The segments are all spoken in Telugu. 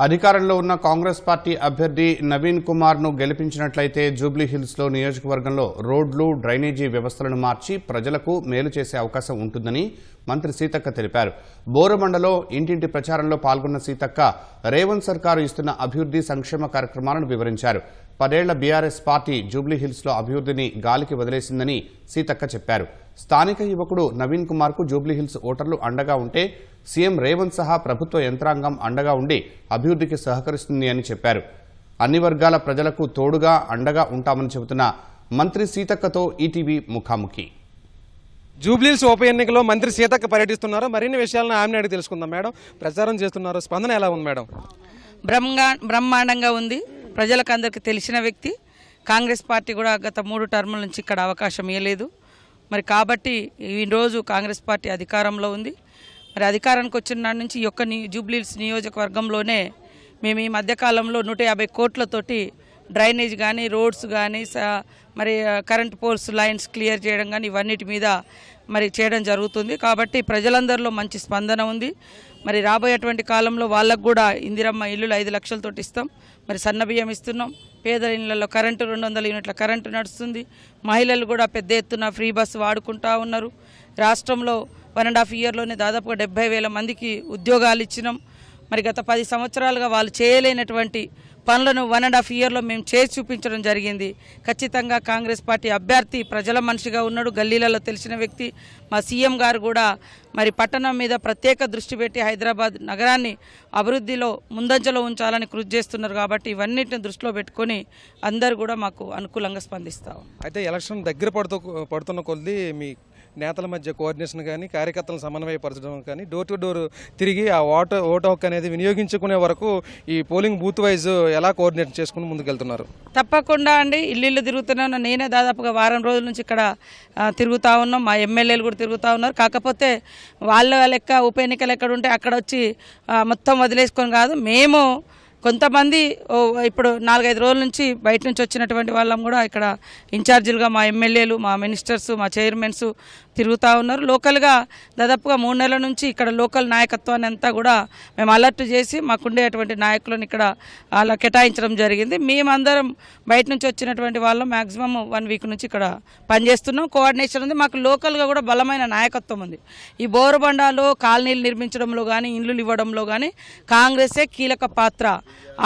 అధికారంలో ఉన్న కాంగ్రెస్ పార్టీ అభ్యర్థి నవీన్ కుమార్ ను గెలిపించినట్లయితే జూబ్లీహిల్స్ లో నియోజకవర్గంలో రోడ్లు డ్రైనేజీ వ్యవస్థలను మార్చి ప్రజలకు మేలు చేసే అవకాశం ఉంటుందని మంత్రి సీతక్క తెలిపారు. బోరబండలో ఇంటింటి ప్రచారంలో పాల్గొన్న సీతక్క రేవంత్ సర్కారు ఇస్తున్న అభివృద్ధి సంక్షేమ కార్యక్రమాలను వివరించారు. 10 ఏళ్ల బీఆర్ఎస్ పార్టీ జూబ్లీహిల్స్ లో అభివృద్ధిని గాలికి వదిలేసిందని సీతక్క చెప్పారు. స్థానిక యువకుడు నవీన్ కుమార్ కు జూబ్లీహిల్స్ ఓటర్లు అండగా ఉంటే సీఎం రేవంత్ సహా ప్రభుత్వ యంత్రాంగం అండగా ఉండి అభివృద్ధికి సహకరిస్తుంది అని చెప్పారు. అన్ని వర్గాల ప్రజలకు తోడుగా అండగా ఉంటామని చెబుతున్న మంత్రి సీతక్కతో ఈటీవీ ముఖాముఖి. జూబ్లీహిల్స్ ఉప ఎన్నికలో మంత్రి సీతక్క పర్యటిస్తున్నారు. మరిన్ని విషయాలను ఆమెను అడిగి తెలుసుకుందాం. మేడం, ప్రచారం చేస్తున్నారు, స్పందన ఎలా ఉంది మేడం? బ్రహ్మాండంగా ఉంది. ప్రజలకు అందరికీ తెలిసిన వ్యక్తి. కాంగ్రెస్ పార్టీ కూడా గత 3 టర్ముల నుంచి ఇక్కడ అవకాశం ఇవ్వలేదు. మరి కాబట్టి ఈరోజు కాంగ్రెస్ పార్టీ అధికారంలో ఉంది. మరి అధికారానికి వచ్చిన నాటి నుంచి ఈ యొక్క జూబ్లీహిల్స్ నియోజకవర్గంలోనే మేము ఈ మధ్యకాలంలో 150 కోట్లతోటి డ్రైనేజ్ కానీ, రోడ్స్ కానీ, మరి కరెంట్ పోల్స్ లైన్స్ క్లియర్ చేయడం కానీ ఇవన్నిటి మీద మరి చేయడం జరుగుతుంది. కాబట్టి ప్రజలందరిలో మంచి స్పందన ఉంది. మరి రాబోయేటువంటి కాలంలో వాళ్ళకు కూడా ఇందిరమ్మ ఇల్లులు 5 లక్షలతోటి ఇస్తాం. మరి సన్నబియ్యం ఇస్తున్నాం. పేదల ఇళ్లలో కరెంటు 200 యూనిట్ల కరెంటు నడుస్తుంది. మహిళలు కూడా పెద్ద ఎత్తున ఫ్రీ బస్సు వాడుకుంటూ ఉన్నారు. రాష్ట్రంలో 1.5 ఇయర్లోనే దాదాపుగా 70,000 మందికి ఉద్యోగాలు ఇచ్చినాం. మరి గత 10 సంవత్సరాలుగా వాళ్ళు చేయలేనటువంటి పనులను 1.5 ఇయర్లో మేము చేసి చూపించడం జరిగింది. ఖచ్చితంగా కాంగ్రెస్ పార్టీ అభ్యర్థి ప్రజల మనిషిగా ఉన్నాడు, గల్లీలలో తెలిసిన వ్యక్తి. మా సీఎం గారు కూడా మరి పట్టణం మీద ప్రత్యేక దృష్టి పెట్టి హైదరాబాద్ నగరాన్ని అభివృద్ధిలో ముందంజలో ఉంచాలని కృషి చేస్తున్నారు. కాబట్టి ఇవన్నిటిని దృష్టిలో పెట్టుకొని అందరూ కూడా మాకు అనుకూలంగా స్పందిస్తాం. అయితే ఎలక్షన్ దగ్గర పడుతున్న కొద్దీ మీ నేతల మధ్య కోఆర్డినేషన్ కానీ, కార్యకర్తలను సమన్వయపరచడం కానీ, డోర్ టు డోర్ తిరిగి ఆ ఓటు హక్కు అనేది వినియోగించుకునే వరకు ఈ పోలింగ్ బూత్ వైజ్ ఎలా కోఆర్డినేట్ చేసుకుని ముందుకెళ్తున్నారు? తప్పకుండా అండి. ఇల్లు తిరుగుతున్నాను. నేనే దాదాపుగా వారం రోజుల నుంచి ఇక్కడ తిరుగుతూ ఉన్నాం. మా ఎమ్మెల్యేలు కూడా తిరుగుతూ ఉన్నారు. కాకపోతే వాళ్ళ లెక్క ఉప ఎన్నికలు ఎక్కడ ఉంటే అక్కడ వచ్చి మొత్తం వదిలేసుకొని కాదు, మేము కొంతమంది ఇప్పుడు 4-5 రోజుల నుంచి బయట నుంచి వచ్చినటువంటి వాళ్ళం కూడా ఇక్కడ ఇన్ఛార్జీలుగా మా ఎమ్మెల్యేలు, మా మినిస్టర్స్, మా చైర్మన్స్ తిరుగుతూ ఉన్నారు. లోకల్గా దాదాపుగా 3 నెలల నుంచి ఇక్కడ లోకల్ నాయకత్వాన్ని అంతా కూడా మేము అలర్ట్ చేసి మాకుండేటువంటి నాయకులను ఇక్కడ అలా కేటాయించడం జరిగింది. మేమందరం బయట నుంచి వచ్చినటువంటి వాళ్ళం మ్యాక్సిమం 1 వీక్ నుంచి ఇక్కడ పనిచేస్తున్నాం. కోఆర్డినేషన్ ఉంది. మాకు లోకల్గా కూడా బలమైన నాయకత్వం ఉంది. ఈ బోరబండాలో కాలనీలు నిర్మించడంలో కానీ, ఇండ్లు ఇవ్వడంలో కానీ కాంగ్రెసే కీలక పాత్ర.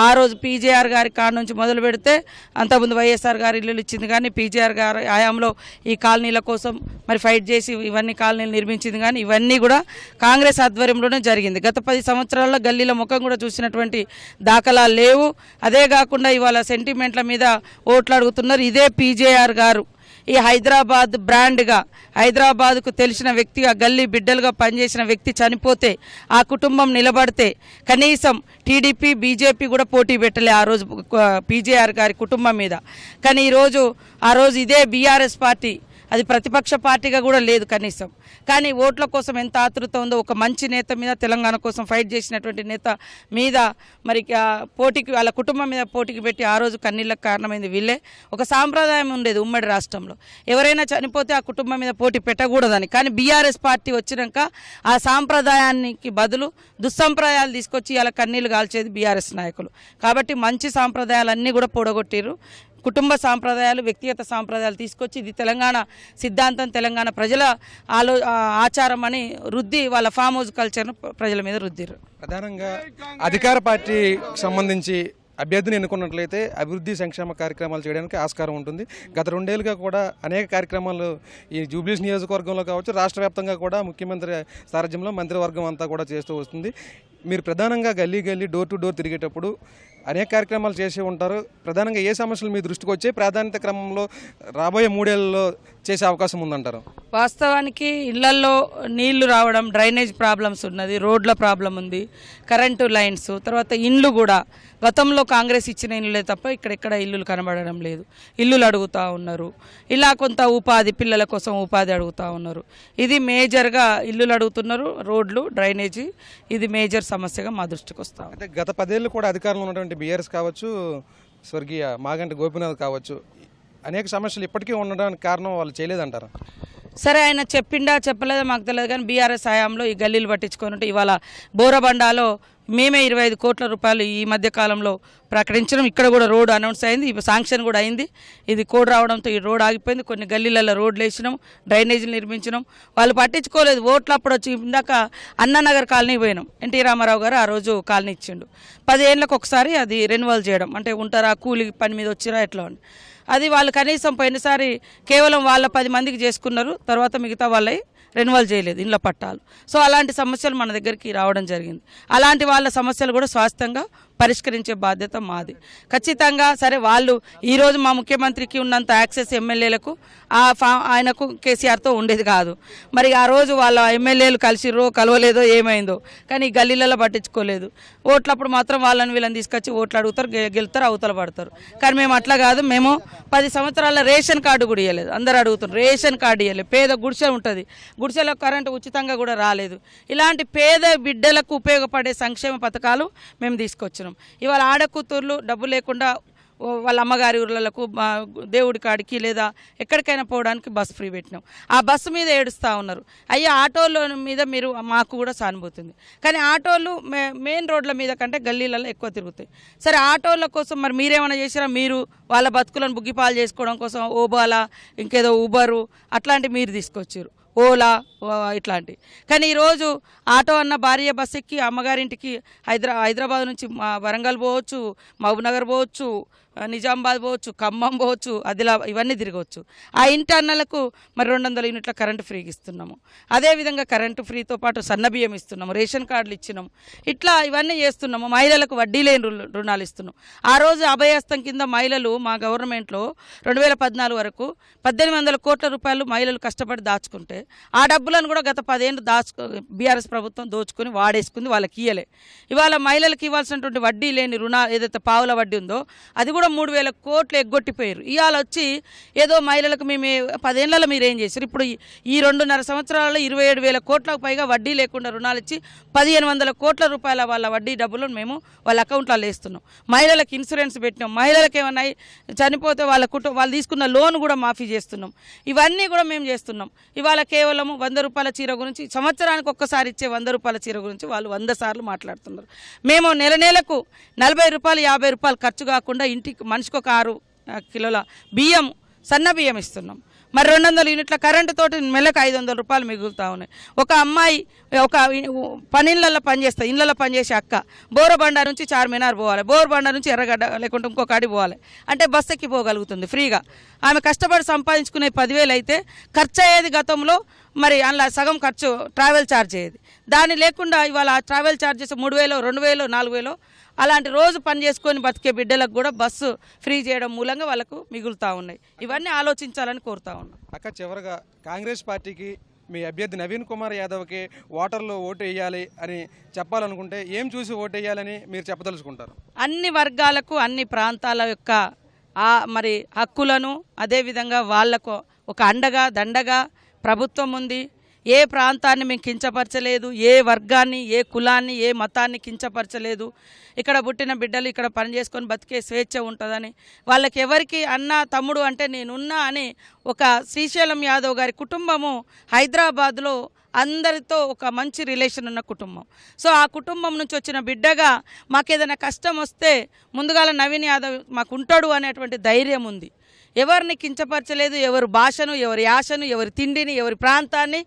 ఆ రోజు పీజేఆర్ గారి కాడ నుంచి మొదలు పెడితే అంతకుముందు వైఎస్ఆర్ గారు ఇల్లులు ఇచ్చింది కానీ, పీజేఆర్ గారి హయాంలో ఈ కాలనీల కోసం మరి ఫైట్ చేసి ఇవన్నీ కాలనీలు నిర్మించింది కానీ ఇవన్నీ కూడా కాంగ్రెస్ ఆధ్వర్యంలోనే జరిగింది. గత 10 సంవత్సరాల్లో గల్లీల ముఖం కూడా చూసినటువంటి దాఖలాలు లేవు. అదే కాకుండా ఇవాళ సెంటిమెంట్ల మీద ఓట్లు అడుగుతున్నారు. ఇదే పీజేఆర్ గారు ఈ హైదరాబాద్ బ్రాండ్గా, హైదరాబాద్కు తెలిసిన వ్యక్తిగా, గల్లీ బిడ్డలుగా పనిచేసిన వ్యక్తి చనిపోతే ఆ కుటుంబం నిలబడితే కనీసం టీడీపీ, బీజేపీ కూడా పోటీ పెట్టలే ఆ రోజు పీజేఆర్ గారి కుటుంబం మీద. కానీ ఆ రోజు ఇదే బీఆర్ఎస్ పార్టీ, అది ప్రతిపక్ష పార్టీగా కూడా లేదు కనీసం. కానీ ఓట్ల కోసం ఎంత ఆతృత ఉందో, ఒక మంచి నేత మీద, తెలంగాణ కోసం ఫైట్ చేసినటువంటి నేత మీద మరి పోటీకి, వాళ్ళ కుటుంబం మీద పోటీకి పెట్టి ఆ రోజు కన్నీళ్ళకు కారణమైంది వీళ్ళే. ఒక సాంప్రదాయం ఉండేది ఉమ్మడి రాష్ట్రంలో, ఎవరైనా చనిపోతే ఆ కుటుంబం మీద పోటీ పెట్టకూడదని. కానీ బీఆర్ఎస్ పార్టీ వచ్చినాక ఆ సాంప్రదాయానికి బదులు దుస్సంప్రదాయాలు తీసుకొచ్చి ఇలా కన్నీళ్లు కాల్చేది బీఆర్ఎస్ నాయకులు. కాబట్టి మంచి సాంప్రదాయాలన్నీ కూడా పొడగొట్టిరు. కుటుంబ సాంప్రదాయాలు, వ్యక్తిగత సాంప్రదాయాలు తీసుకొచ్చి ఇది తెలంగాణ సిద్ధాంతం, తెలంగాణ ప్రజల ఆచారం అని రుద్ది వాళ్ళ ఫామ్ హౌస్ కల్చర్ను ప్రజల మీద రుద్దిరు. ప్రధానంగా అధికార పార్టీకి సంబంధించి అభ్యర్థిని ఎన్నుకున్నట్లయితే అభివృద్ధి సంక్షేమ కార్యక్రమాలు చేయడానికి ఆస్కారం ఉంటుంది. గత 2 ఏళ్ళుగా కూడా అనేక కార్యక్రమాలు ఈ జూబ్లీహిల్స్ నియోజకవర్గంలో కావచ్చు, రాష్ట్ర వ్యాప్తంగా కూడా ముఖ్యమంత్రి సారథ్యంలో మంత్రివర్గం అంతా కూడా చేస్తూ వస్తుంది. మీరు ప్రధానంగా గల్లీ డోర్ టు డోర్ తిరిగేటప్పుడు అనేక కార్యక్రమాలు చేసి ఉంటారు. ప్రధానంగా ఏ సమస్యలు మీ దృష్టికి వచ్చే ప్రాధాన్యత క్రమంలో రాబోయే 3 ఏళ్లలో చేసే అవకాశం ఉందంటారు? వాస్తవానికి ఇళ్లలో నీళ్లు రావడం, డ్రైనేజ్ ప్రాబ్లమ్స్ ఉన్నది, రోడ్ల ప్రాబ్లం ఉంది, కరెంటు లైన్స్, తర్వాత ఇండ్లు కూడా గతంలో కాంగ్రెస్ ఇచ్చిన ఇల్లులే తప్ప ఇక్కడెక్కడ ఇల్లులు కనబడడం లేదు. ఇల్లులు అడుగుతూ ఉన్నారు. ఇలా కొంత ఉపాధి, పిల్లల కోసం ఉపాధి అడుగుతూ ఉన్నారు. ఇది మేజర్గా ఇల్లులు అడుగుతున్నారు, రోడ్లు, డ్రైనేజీ, ఇది మేజర్ సమస్యగా మా దృష్టికి వస్తాం. అంటే గత 10 ఏళ్ళు కూడా అధికారంలో ఉన్నటువంటి బీఆర్ఎస్ కావచ్చు, స్వర్గీయ మాగంటి గోపీనాథ్ కావచ్చు, అనేక సమస్యలు ఇప్పటికీ ఉండడానికి కారణం వాళ్ళు చేయలేదంటారా? సరే, ఆయన చెప్పిండా చెప్పలేదా మాకు తెలియదు. కానీ బీఆర్ఎస్ హయాంలో ఈ గల్లీలు పట్టించుకొని ఉంటే ఇవాళ బోరబండాలో మేమే 25 కోట్ల రూపాయలు ఈ మధ్య కాలంలో ప్రకటించడం. ఇక్కడ కూడా రోడ్ అనౌన్స్ అయింది, శాంక్షన్ కూడా అయింది. ఇది కోడ్ రావడంతో ఈ రోడ్ ఆగిపోయింది. కొన్ని గల్లీలలో రోడ్లు వేసినాం, డ్రైనేజీలు నిర్మించినాం. వాళ్ళు పట్టించుకోలేదు. ఓట్లు అప్పుడు వచ్చి ఇందాక అన్నానగర్ కాలనీ పోయినాం. ఎన్టీ రామారావు గారు ఆ రోజు కాలనీ ఇచ్చిండు. 10 ఏళ్ళకు ఒకసారి అది రెన్యువల్ చేయడం, అంటే ఉంటారా కూలి పని మీద వచ్చిరా ఎట్లా అని. అది వాళ్ళు కనీసం పోయినసారి కేవలం వాళ్ళ 10 మందికి చేసుకున్నారు, తర్వాత మిగతా వాళ్ళవి రెన్యువల్ చేయలేదు ఇండ్ల పట్టాలు. సో అలాంటి సమస్యలు మన దగ్గరికి రావడం జరిగింది. అలాంటి వాళ్ళ సమస్యలు కూడా స్వాస్థ్యంగా పరిష్కరించే బాధ్యత మాది. ఖచ్చితంగా సరే, వాళ్ళు ఈరోజు మా ముఖ్యమంత్రికి ఉన్నంత యాక్సెస్ ఎమ్మెల్యేలకు ఆయనకు కేసీఆర్తో ఉండేది కాదు. మరి ఆ రోజు వాళ్ళ ఎమ్మెల్యేలు కలిసిరో కలవలేదో ఏమైందో, కానీ గల్లీలలో పట్టించుకోలేదు. ఓట్లప్పుడు మాత్రం వాళ్ళని వీళ్ళని తీసుకొచ్చి ఓట్లు అడుగుతారు, గెలుతారు, అవతల పడతారు. కానీ మేము అట్లా కాదు. మేము 10 సంవత్సరాల రేషన్ కార్డు కూడా ఇవ్వలేదు. అందరూ అడుగుతారు, రేషన్ కార్డు ఇవ్వలేదు. పేద గుడిసె ఉంటుంది, గుడిసెలో కరెంటు ఉచితంగా కూడా రాలేదు. ఇలాంటి పేద బిడ్డలకు ఉపయోగపడే సంక్షేమ పథకాలు మేము తీసుకొచ్చినాం. ఇవాళ ఆడకూతుర్లు డబ్బు లేకుండా వాళ్ళ అమ్మగారి ఊర్లకు దేవుడి కాడికి లేదా ఎక్కడికైనా పోవడానికి బస్సు ఫ్రీ పెట్టినాం. ఆ బస్సు మీద ఏడుస్తూ ఉన్నారు, అయ్యా ఆటోల మీద మీరు మాకు కూడా సానుభూతుంది. కానీ ఆటోలు మెయిన్ రోడ్ల మీద కంటే గల్లీలలో ఎక్కువ తిరుగుతాయి. సరే, ఆటోల కోసం మరి మీరేమైనా చేసినా? మీరు వాళ్ళ బతుకులను బుగ్గిపాలు చేసుకోవడం కోసం ఓబాలా, ఇంకేదో ఊబరు అట్లాంటివి మీరు తీసుకొచ్చారు, ఓలా ఇట్లాంటివి. కానీ ఈరోజు ఆటో అన్న భార్య బస్ ఎక్కి అమ్మగారింటికి హైదరాబాద్ నుంచి వరంగల్ పోవచ్చు, మహబూబ్నగర్ పోవచ్చు, నిజామాబాద్ పోవచ్చు, ఖమ్మం పోవచ్చు, ఆదిలాబాద్ ఇవన్నీ తిరగవచ్చు. ఆ ఇంటి అన్నలకు మరి 200 యూనిట్ల కరెంటు ఫ్రీగా ఇస్తున్నాము. అదేవిధంగా కరెంటు ఫ్రీతో పాటు సన్నబియ్యం ఇస్తున్నాము, రేషన్ కార్డులు ఇచ్చినాము. ఇట్లా ఇవన్నీ చేస్తున్నాము. మహిళలకు వడ్డీ లేని రుణాలు ఇస్తున్నాం. ఆ రోజు అభయహస్తం కింద మహిళలు మా గవర్నమెంట్లో 2014 వరకు 1800 కోట్ల రూపాయలు మహిళలు కష్టపడి దాచుకుంటే ఆ డబ్బులను కూడా గత 10 ఏళ్ళు బీఆర్ఎస్ ప్రభుత్వం దోచుకొని వాడేసుకుంది, వాళ్ళకి ఇయ్యలే. ఇవాళ మహిళలకు ఇవ్వాల్సినటువంటి వడ్డీ లేని రుణాలు ఏదైతే పావుల వడ్డీ ఉందో అది కూడా 3000 కోట్లు ఎగ్గొట్టిపోయారు. ఇవాళ వచ్చి ఏదో మహిళలకు మేము 10 ఏళ్లలో మీరేం చేశారు? ఇప్పుడు ఈ 2.5 సంవత్సరాలలో 27,000 కోట్లకు పైగా వడ్డీ లేకుండా రుణాలు ఇచ్చి 1500 కోట్ల రూపాయల వాళ్ళ వడ్డీ డబ్బులను మేము వాళ్ళ అకౌంట్లో వేస్తున్నాం. మహిళలకు ఇన్సూరెన్స్ పెట్టినాం. మహిళలకు ఏమన్నా చనిపోతే వాళ్ళు తీసుకున్న లోన్ కూడా మాఫీ చేస్తున్నాం. ఇవన్నీ కూడా మేము చేస్తున్నాం. ఇవాళ కేవలం 100 రూపాయల చీర గురించి, సంవత్సరానికి ఒక్కసారి ఇచ్చే 100 రూపాయల చీర గురించి వాళ్ళు 100 సార్లు మాట్లాడుతున్నారు. మేము నెలకు 40 రూపాయలు 50 రూపాయలు ఖర్చు కాకుండా ఇంటికి మనిషికి ఒక 6 కిలోల బియ్యం, సన్న బియ్యం ఇస్తున్నాం. మరి 200 యూనిట్ల కరెంటుతోటి నెలకు 500 రూపాయలు మిగులుతూ ఉన్నాయి. ఒక అమ్మాయి ఒక ఇళ్ళల్లో పనిచేస్తుంది, ఇళ్ళల్లో పనిచేసే అక్క బోరబండ నుంచి చార్మినార్ పోవాలి, బోరబండ నుంచి ఎర్రగడ్డ లేకుంటే ఇంకో కాడి పోవాలి అంటే బస్ ఎక్కి పోగలుగుతుంది ఫ్రీగా. ఆమె కష్టపడి సంపాదించుకునే 10,000 అయితే ఖర్చు అయ్యేది గతంలో మరి అందులో సగం ఖర్చు ట్రావెల్ ఛార్జ్ అయ్యేది. దాని లేకుండా ఇవాళ ట్రావెల్ ఛార్జెస్ 3,000, 2,000, 4,000 అలాంటి రోజు పని చేసుకొని బతికే బిడ్డలకు కూడా బస్సు ఫ్రీ చేయడం మూలంగా వాళ్ళకు మిగులుతూ ఉన్నాయి. ఇవన్నీ ఆలోచించాలని కోరుతా ఉన్నాం. అక్క, చివరగా కాంగ్రెస్ పార్టీకి మీ అభ్యర్థి నవీన్ కుమార్ యాదవ్కి ఓటర్లు ఓటు వేయాలి అని చెప్పాలనుకుంటే ఏం చూసి ఓటు వేయాలని మీరు చెప్పదలుచుకుంటారు? అన్ని వర్గాలకు, అన్ని ప్రాంతాల యొక్క మరి హక్కులను, అదేవిధంగా వాళ్లకు ఒక అండగా దండగా ప్రభుత్వం ఉంది. ఏ ప్రాంతాన్ని మేము కించపరచలేదు, ఏ వర్గాన్ని, ఏ కులాన్ని, ఏ మతాన్ని కించపరచలేదు. ఇక్కడ పుట్టిన బిడ్డలు ఇక్కడ పని చేసుకొని బతికే స్వేచ్ఛ ఉంటుందని, వాళ్ళకి ఎవరికి అన్న తమ్ముడు అంటే నేనున్నా అని ఒక శ్రీశైలం యాదవ్ గారి కుటుంబము హైదరాబాద్లో అందరితో ఒక మంచి రిలేషన్ ఉన్న కుటుంబం. సో ఆ కుటుంబం నుంచి వచ్చిన బిడ్డగా మాకేదైనా కష్టం వస్తే ముందుగాల నవీన్ యాదవ్ మాకు ఉంటాడు అనేటువంటి ధైర్యం ఉంది. ఎవరిని కించపరచలేదు, ఎవరి భాషను, ఎవరి యాసను, ఎవరి తిండిని, ఎవరి ప్రాంతాన్ని,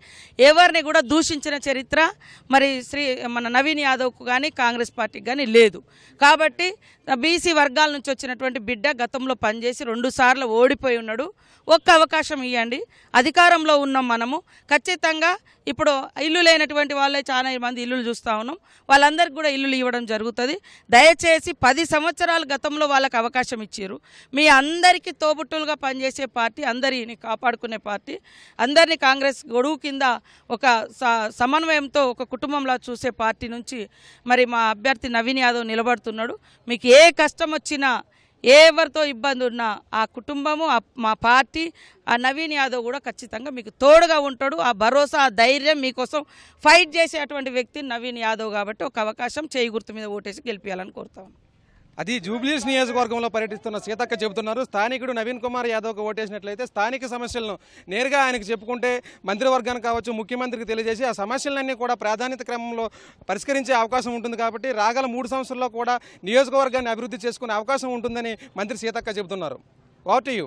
ఎవరిని కూడా దూషించిన చరిత్ర మరి మన నవీన్ యాదవ్కు కానీ కాంగ్రెస్ పార్టీకి కానీ లేదు. కాబట్టి బీసీ వర్గాల నుంచి వచ్చినటువంటి బిడ్డ గతంలో పనిచేసి 2 సార్లు ఓడిపోయి ఉన్నాడు. ఒక్క అవకాశం ఇవ్వండి. అధికారంలో ఉన్నాం మనము. ఖచ్చితంగా ఇప్పుడు ఇల్లు లేనటువంటి వాళ్ళే చాలా మంది ఇల్లులు చూస్తూ ఉన్నాం. వాళ్ళందరికీ కూడా ఇల్లులు ఇవ్వడం జరుగుతుంది. దయచేసి 10 సంవత్సరాలు గతంలో వాళ్ళకి అవకాశం ఇచ్చారు. మీ అందరికీ తోబుట్టులుగా పనిచేసే పార్టీ, అందరిని కాపాడుకునే పార్టీ, అందరినీ కాంగ్రెస్ గొడుగు కింద ఒక సమన్వయంతో ఒక కుటుంబంలా చూసే పార్టీ నుంచి మరి మా అభ్యర్థి నవీన్ యాదవ్ నిలబడుతున్నాడు. మీకు ఏ కష్టం వచ్చినా, ఎవరితో ఇబ్బంది ఉన్నా ఆ కుటుంబము, మా పార్టీ, ఆ నవీన్ యాదవ్ కూడా ఖచ్చితంగా మీకు తోడుగా ఉంటాడు. ఆ భరోసా, ఆ ధైర్యం మీకోసం ఫైట్ చేసేటువంటి వ్యక్తి నవీన్ యాదవ్. కాబట్టి ఒక అవకాశం చేయి గుర్తు మీద ఓటేసి గెలిపించాలని కోరుతాను. అది జూబ్లీహిల్స్ నియోజకవర్గంలో పర్యటిస్తున్న సీతక్క చెబుతున్నారు. స్థానికుడు నవీన్ కుమార్ యాదవ్కి ఓటేసినట్లయితే స్థానిక సమస్యలను నేరుగా ఆయనకు చెప్పుకుంటే మంత్రివర్గానికి కావచ్చు, ముఖ్యమంత్రికి తెలియజేసి ఆ సమస్యలన్నీ కూడా ప్రాధాన్యత క్రమంలో పరిష్కరించే అవకాశం ఉంటుంది. కాబట్టి రాగల 3 సంవత్సరాల్లో కూడా నియోజకవర్గాన్ని అభివృద్ధి చేసుకునే అవకాశం ఉంటుందని మంత్రి సీతక్క చెబుతున్నారు. What to you?